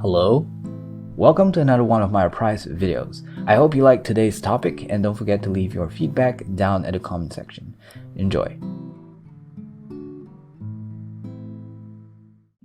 Hello? Welcome to another one of my reprise videos. I hope you liked today's topic and don't forget to leave your feedback down at the comment section. Enjoy!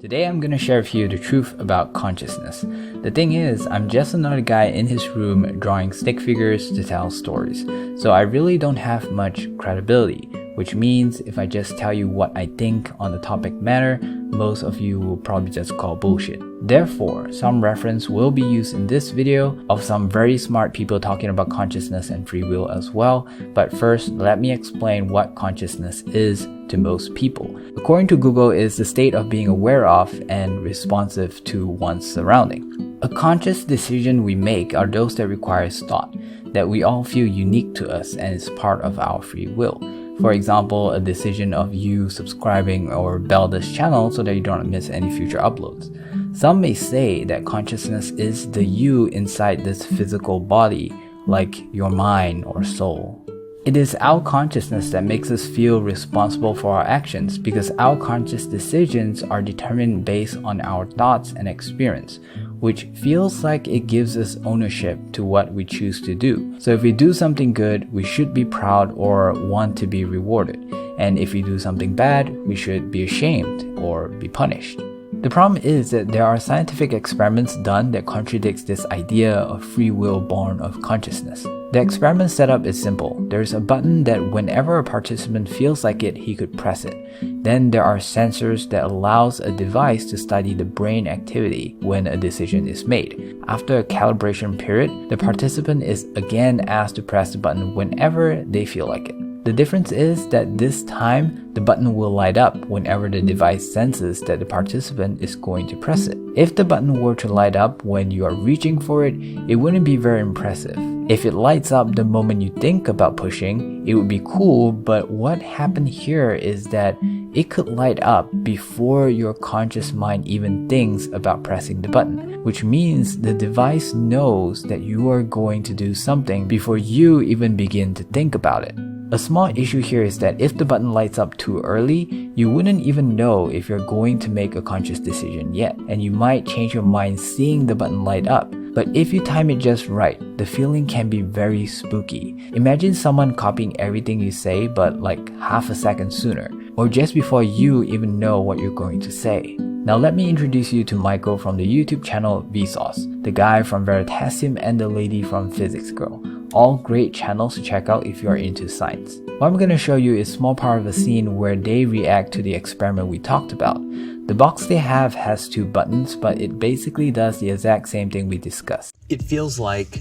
Today I'm gonna share with you the truth about consciousness. The thing is, I'm just another guy in his room drawing stick figures to tell stories, so I really don't have much credibility, which means if I just tell you what I think on the topic matter, most of you will probably just call bullshit. Therefore, some reference will be used in this video of some very smart people talking about consciousness and free will as well, but first let me explain what consciousness is to most people. According to Google, it is the state of being aware of and responsive to one's surrounding. A conscious decision we make are those that requires thought, that we all feel unique to us and is part of our free will. For example, a decision of you subscribing or bell this channel so that you don't miss any future uploads. Some may say that consciousness is the you inside this physical body, like your mind or soul. It is our consciousness that makes us feel responsible for our actions because our conscious decisions are determined based on our thoughts and experience, which feels like it gives us ownership to what we choose to do. So if we do something good, we should be proud or want to be rewarded. And if we do something bad, we should be ashamed or be punished. The problem is that there are scientific experiments done that contradicts this idea of free will born of consciousness. The experiment setup is simple. There's a button that whenever a participant feels like it, he could press it. Then there are sensors that allows a device to study the brain activity when a decision is made. After a calibration period, the participant is again asked to press the button whenever they feel like it. The difference is that this time, the button will light up whenever the device senses that the participant is going to press it. If the button were to light up when you are reaching for it, it wouldn't be very impressive. If it lights up the moment you think about pushing, it would be cool, but what happened here is that it could light up before your conscious mind even thinks about pressing the button, which means the device knows that you are going to do something before you even begin to think about it. A small issue here is that if the button lights up too early, you wouldn't even know if you're going to make a conscious decision yet, and you might change your mind seeing the button light up. But if you time it just right, the feeling can be very spooky. Imagine someone copying everything you say but like half a second sooner, or just before you even know what you're going to say. Now let me introduce you to Michael from the YouTube channel Vsause, the guy from Veritasium and the lady from Physics Girl. All great channels to check out if you are into science. What I'm going to show you is a small part of a scene where they react to the experiment we talked about. The box they have has two buttons, but it basically does the exact same thing we discussed. It feels like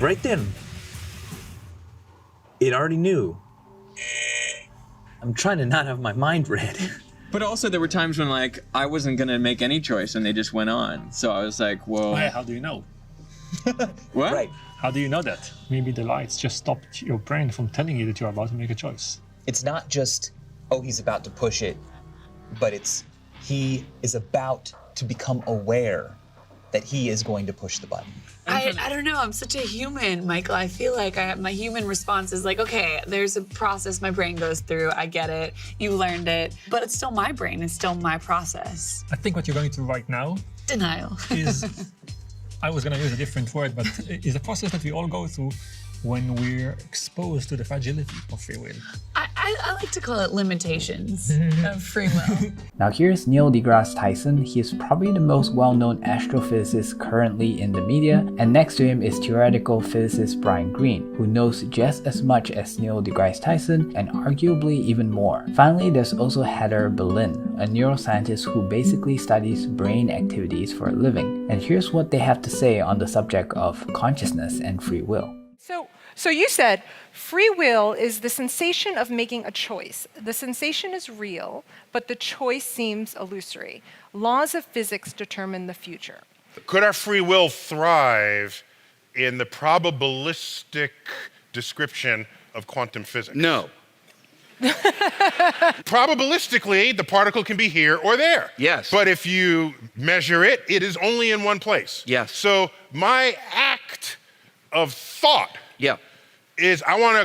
right then, it already knew. I'm trying to not have my mind read. But also there were times when like I wasn't gonna make any choice and they just went on. So I was like, whoa. Yeah, how do you know? What? Right. How do you know that? Maybe the lights just stopped your brain from telling you that you're about to make a choice. It's not just, oh, he's about to push it, but it's he is about to become aware that he is going to push the button. I don't know, I'm such a human, Michael. I feel like my human response is like, okay, there's a process my brain goes through, I get it, you learned it, but it's still my brain, it's still my process. I think what you're going through right now Denial. is, I was going to use a different word, but is a process that we all go through when we're exposed to the fragility of free will. I like to call it limitations of free will. Now here's Neil deGrasse Tyson. He is probably the most well-known astrophysicist currently in the media, and next to him is theoretical physicist Brian Greene, who knows just as much as Neil deGrasse Tyson and arguably even more. Finally, there's also Heather Berlin, a neuroscientist who basically studies brain activities for a living. And here's what they have to say on the subject of consciousness and free will. So you said free will is the sensation of making a choice. The sensation is real, but the choice seems illusory. Laws of physics determine the future. Could our free will thrive in the probabilistic description of quantum physics? No. Probabilistically, the particle can be here or there. Yes. But if you measure it, it is only in one place. Yes. So my act of thought is I want a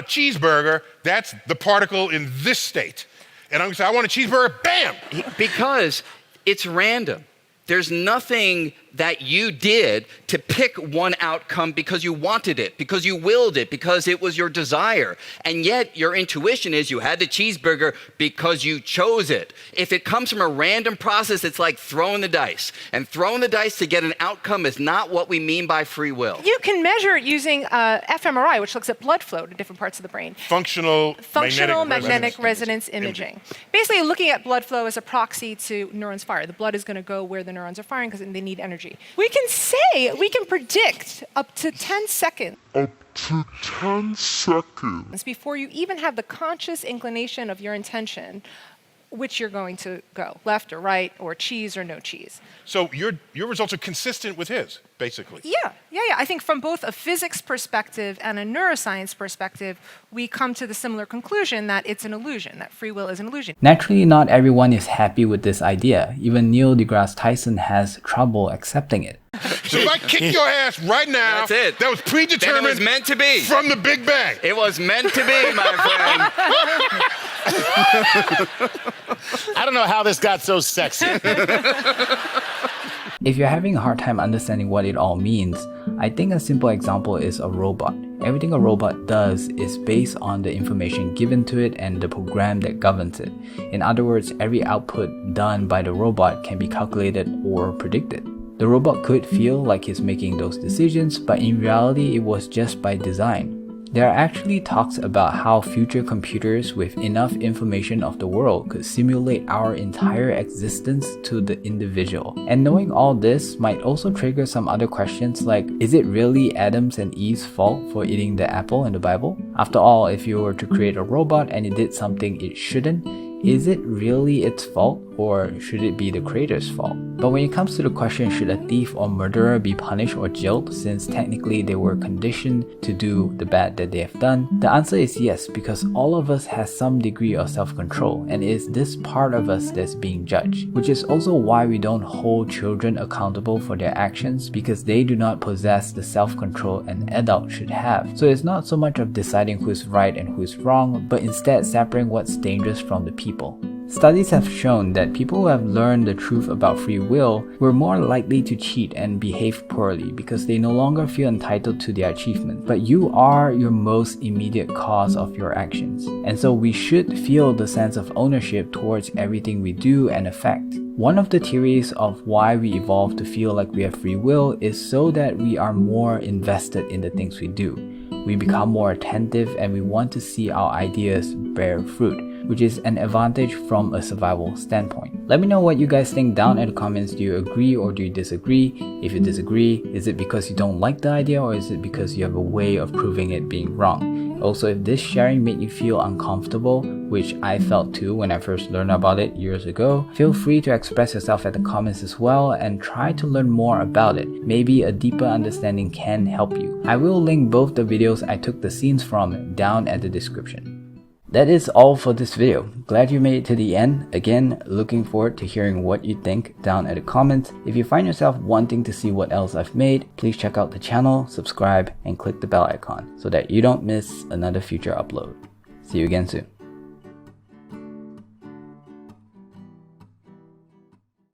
cheeseburger, that's the particle in this state. And I'm gonna say, I want a cheeseburger, bam! Because it's random. There's nothing that you did to pick one outcome because you wanted it, because you willed it, because it was your desire. And yet your intuition is you had the cheeseburger because you chose it. If it comes from a random process, it's like throwing the dice. And throwing the dice to get an outcome is not what we mean by free will. You can measure it using fMRI, which looks at blood flow to different parts of the brain. Functional magnetic resonance imaging. Basically looking at blood flow as a proxy to neurons fire. The blood is going to go where the neurons are firing because they need energy. We can predict up to 10 seconds. Before you even have the conscious inclination of your intention, which you're going to go, left or right, or cheese or no cheese. So your results are consistent with his, basically. Yeah. I think from both a physics perspective and a neuroscience perspective, we come to the similar conclusion that it's an illusion, that free will is an illusion. Naturally, not everyone is happy with this idea. Even Neil deGrasse Tyson has trouble accepting it. So if I kick your ass right now, that's it. That was predetermined. Then it was meant to be. From the Big Bang. It was meant to be, my friend. I don't know how this got so sexy. If you're having a hard time understanding what it all means, I think a simple example is a robot. Everything a robot does is based on the information given to it and the program that governs it. In other words, every output done by the robot can be calculated or predicted. The robot could feel like he's making those decisions, but in reality, it was just by design. There are actually talks about how future computers with enough information of the world could simulate our entire existence to the individual. And knowing all this might also trigger some other questions like, is it really Adam's and Eve's fault for eating the apple in the Bible? After all, if you were to create a robot and it did something it shouldn't, is it really its fault, or should it be the creator's fault? But when it comes to the question, should a thief or murderer be punished or jailed since technically they were conditioned to do the bad that they have done? The answer is yes, because all of us has some degree of self-control, and it is this part of us that's being judged, which is also why we don't hold children accountable for their actions, because they do not possess the self-control an adult should have. So it's not so much of deciding who's right and who's wrong, but instead separating what's dangerous from the people. Studies have shown that people who have learned the truth about free will were more likely to cheat and behave poorly because they no longer feel entitled to their achievement. But you are your most immediate cause of your actions. And so we should feel the sense of ownership towards everything we do and affect. One of the theories of why we evolve to feel like we have free will is so that we are more invested in the things we do. We become more attentive and we want to see our ideas bear fruit, which is an advantage from a survival standpoint. Let me know what you guys think down in the comments. Do you agree or do you disagree? If you disagree, is it because you don't like the idea, or is it because you have a way of proving it being wrong? Also, if this sharing made you feel uncomfortable, which I felt too when I first learned about it years ago, feel free to express yourself at the comments as well and try to learn more about it. Maybe a deeper understanding can help you. I will link both the videos I took the scenes from down at the description. That is all for this video. Glad you made it to the end. Again, looking forward to hearing what you think down at the comments. If you find yourself wanting to see what else I've made, please check out the channel, subscribe, and click the bell icon so that you don't miss another future upload. See you again soon.